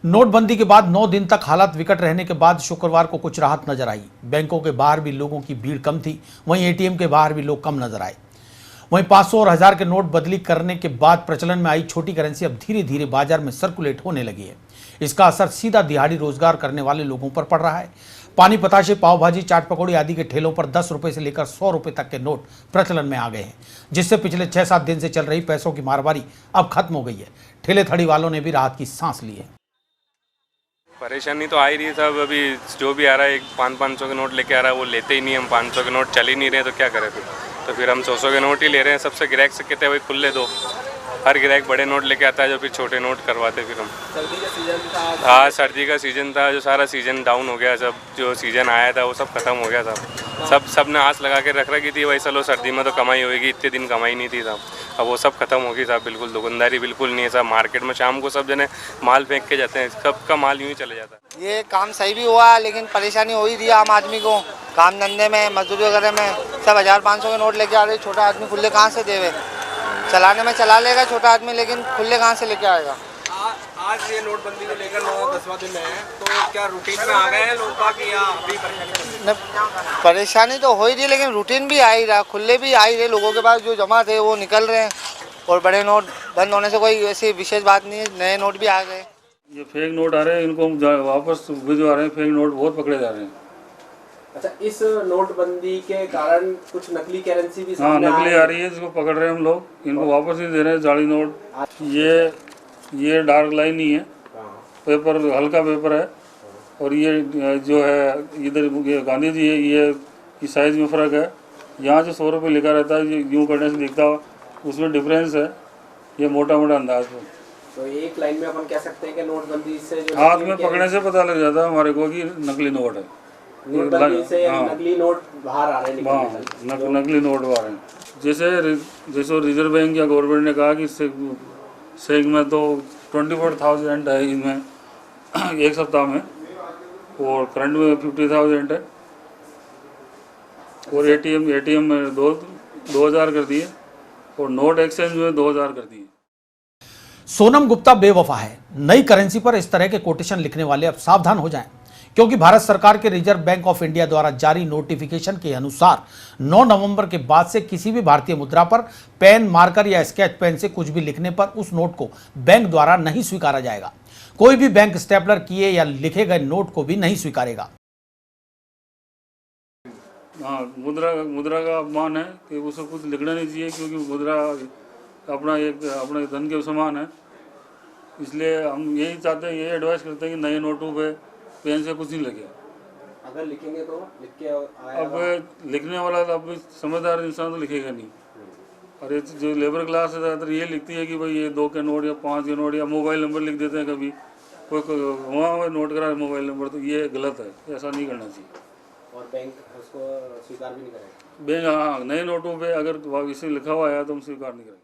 नोटबंदी के बाद 9 दिन तक हालात विकट रहने के बाद शुक्रवार को कुछ राहत नजर आई। बैंकों के बाहर भी लोगों की भीड़ कम थी, वहीं एटीएम के बाहर भी लोग कम नजर आए। वहीं 500 और 1000 के नोट बदली करने के बाद प्रचलन में आई छोटी करेंसी अब धीरे धीरे बाजार में सर्कुलेट होने लगी है। इसका असर सीधा दिहाड़ी रोजगार करने वाले लोगों पर पड़ रहा है। पानी पताशे, पाव भाजी, चाट पकौड़ी आदि के ठेलों पर 10 रुपए से लेकर 100 रुपए तक के नोट प्रचलन में आ गए हैं, जिससे पिछले 6-7 दिन से चल रही पैसों की मारवारी अब खत्म हो गई है। ठेले थड़ी वालों ने भी राहत की सांस ली है। परेशानी तो आ ही रही है सब। अभी जो भी आ रहा है 500 के नोट लेके आ रहा है, वो लेते ही नहीं। हम 500 के नोट चल ही नहीं रहे तो क्या करें फिर हम 100 के नोट ही ले रहे हैं। सबसे ग्राहक से कहते हैं भाई खुले दो। हर ग्राहक बड़े नोट लेके आता है, जो फिर छोटे नोट करवाते फिर हम। सर्दी का सीजन था। हाँ, सर्दी का सीजन था, जो सारा सीजन डाउन हो गया। सब जो सीजन आया था वो सब खत्म हो गया था। सब ने आस लगा के रख रखी थी भाई चलो सर्दी में तो कमाई होगी, इतने दिन कमाई नहीं थी साहब। अब वो सब खत्म हो गई साहब। बिल्कुल दुकानदारी बिल्कुल नहीं है साहब। मार्केट में शाम को सब जने माल फेंक के जाते हैं, सबका माल यूँ ही चले जाता है। ये काम सही भी हुआ, लेकिन परेशानी हो ही रही है आम आदमी को। काम धंधे में, मजदूरी वगैरह में सब 1000-500 के नोट लेके आ रहे। छोटा आदमी खुले कहाँ से देवे? चलाने में चला लेगा छोटा आदमी, लेकिन खुले कहाँ से लेके आएगा? आज ये नोटबंदी को लेकर 9-10वां दिन है, तो क्या रूटीन में आ गए हैं लोग बाकी या अभी परेशानी तो हो ही रही, लेकिन रूटीन भी आ ही रहा, खुले भी आ ही रहे। लोगों के पास जो जमा थे वो निकल रहे हैं और बड़े नोट बंद होने से कोई ऐसी विशेष बात नहीं है। नए नोट भी आ गए। ये फेक नोट आ रहे हैं, इनको वापस भिजवा रहे हैं। फेक नोट बहुत पकड़े जा रहे हैं। अच्छा, इस नोटबंदी के कारण कुछ नकली करेंसी भी हाँ, नकली आ रही है, जिसको पकड़ रहे हैं हम लोग। इनको वापस नहीं दे रहे हैं जाली नोट। ये डार्क लाइन ही है, पेपर हल्का पेपर है। और ये जो है इधर गांधी जी है, ये साइज में फ़र्क है। यहाँ जो 100 रुपये लिखा रहता है, यूँ करने से दिखता है, उसमें डिफरेंस है। ये मोटा मोटा अंदाज है। तो एक लाइन में अपन कह सकते हैं कि नोटबंदी से जो हाथ में पकड़ने से पता लग जाता है हमारे को कि नकली नोट है। नोटबंदी से नकली नोट बाहर आ रहे हैं। नकली नोट बाहर हैं। जैसे रिजर्व बैंक या गवर्नमेंट ने कहा कि सेग में तो 24,000 है इनमें एक सप्ताह में, और करंट में 50,000 है। और एटीएम में 2000 कर दिए, और नोट एक्सचेंज में 2000 कर दिए। सोनम गुप्ता बेवफा है। नई करेंसी पर इस तरह के कोटेशन लिखने वाले अब सावधान हो जाएं, क्योंकि भारत सरकार के रिजर्व बैंक ऑफ इंडिया द्वारा जारी नोटिफिकेशन के अनुसार 9 नवंबर के बाद से किसी भी भारतीय मुद्रा पर पेन, मार्कर या स्केच पेन से कुछ भी लिखने पर उस नोट को बैंक द्वारा नहीं स्वीकारा जाएगा। कोई भी बैंक स्टेपलर किए या लिखे गए नोट को भी नहीं स्वीकारेगा। हाँ, मुद्रा का अपमान है कि उसे कुछ लिखना नहीं चाहिए, क्योंकि मुद्रा अपने धन के समान है। इसलिए हम यही चाहते हैं, यही एडवाइस करते हैं कि नए नोटों पे पेन से कुछ नहीं लगे। अगर लिखेंगे तो लिख के अब लिखने वाला तो अब समझदार इंसान तो लिखेगा नहीं। और ये जो लेबर क्लास है ज़्यादातर ये लिखती है कि भाई ये 2 के नोट या 5 के नोट, या मोबाइल नंबर लिख देते हैं। कभी कोई वहाँ नोट करा मोबाइल नंबर, तो ये गलत है, ऐसा नहीं करना चाहिए। और बैंक उसको स्वीकार भी नहीं करेगा। बैंक हाँ, नए नोटों पे अगर इसे लिखा हुआ है तो हम स्वीकार नहीं करेंगे।